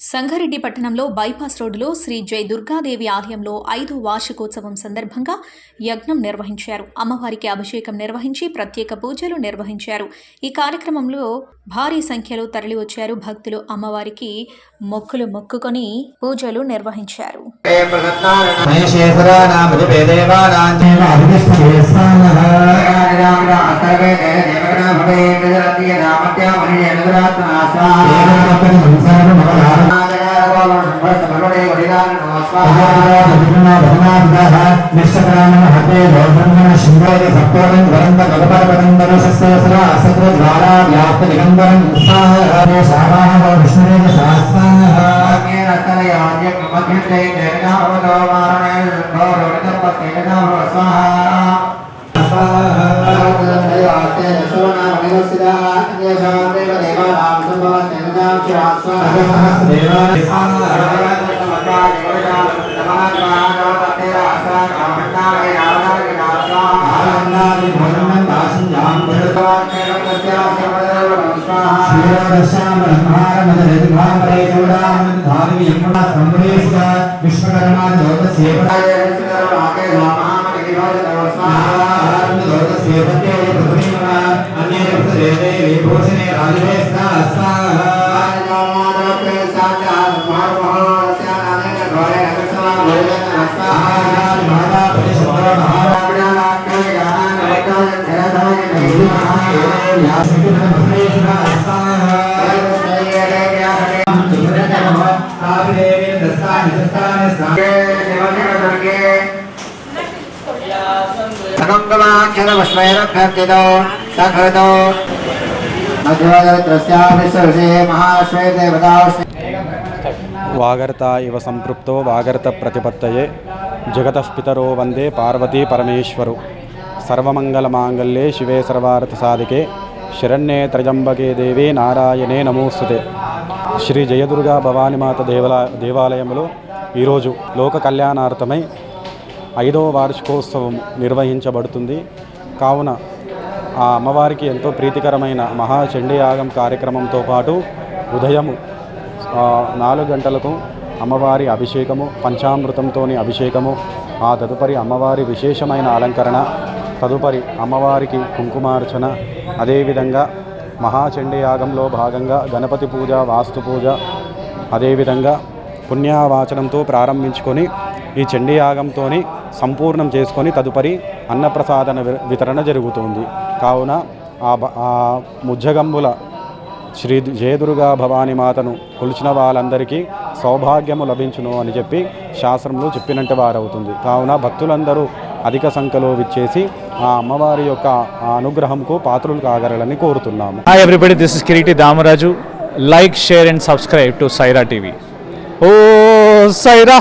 సంగారెడ్డి పట్టణంలో బైపాస్ రోడ్డులో శ్రీ జై దుర్గాదేవి ఆలయంలో 5వ వార్షికోత్సవం సందర్భంగా యజ్ఞం నిర్వహించారు. అమ్మవారికి అభిషేకం నిర్వహించి ప్రత్యేక పూజలు నిర్వహించారు. ఈ కార్యక్రమంలో భారీ సంఖ్యలో తరలివచ్చారు భక్తులు. అమ్మవారికి మొక్కులు మొక్కుకొని పూజలు నిర్వహించారు. వాగర్త ఇవ సంపృప్తో వాగర్త ప్రతిపత్తయే జగతః పితరో వందే పార్వతీ పరమేశ్వరు. సర్వమంగళమాంగళ్యే శివే సర్వార్థ సాధికే శరణ్యే త్రయంబకే దేవే నారాయణే నమోస్తుతే. శ్రీ జయదుర్గా భవానీమాత దేవాలయంలో ఈరోజు లోక కళ్యాణార్థమై 5వ వార్షికోత్సవం నిర్వహించబడుతుంది. కావున ఆ అమ్మవారికి ఎంతో ప్రీతికరమైన మహాచండీ యాగం కార్యక్రమంతో పాటు ఉదయము 4 గంటలకు అమ్మవారి అభిషేకము, పంచామృతంతోని అభిషేకము, ఆ తదుపరి అమ్మవారి విశేషమైన అలంకరణ, తదుపరి అమ్మవారికి కుంకుమార్చన, అదేవిధంగా మహాచండీ యాగంలో భాగంగా గణపతి పూజ, వాస్తు పూజ, అదేవిధంగా పుణ్యావాచనంతో ప్రారంభించుకొని ఈ చండీ యాగంతో సంపూర్ణం చేసుకొని తదుపరి అన్నప్రసాదన వితరణ జరుగుతుంది. కావున ఆ ముజ్జగంబుల శ్రీ జయదుర్గా భవానీమాతను కొలిచిన వాళ్ళందరికీ సౌభాగ్యము లభించును అని చెప్పి శాస్త్రంలో చెప్పినట్టు వారవుతుంది. కావున భక్తులందరూ అధిక సంఖ్యలో విచ్చేసి ఆ అమ్మవారి యొక్క అనుగ్రహంకు పాత్రులు కాగలరని కోరుతున్నాము. Hi everybody, this is Kireeti Damaraju. Like, share and subscribe to Saira TV. ఓ సైరా.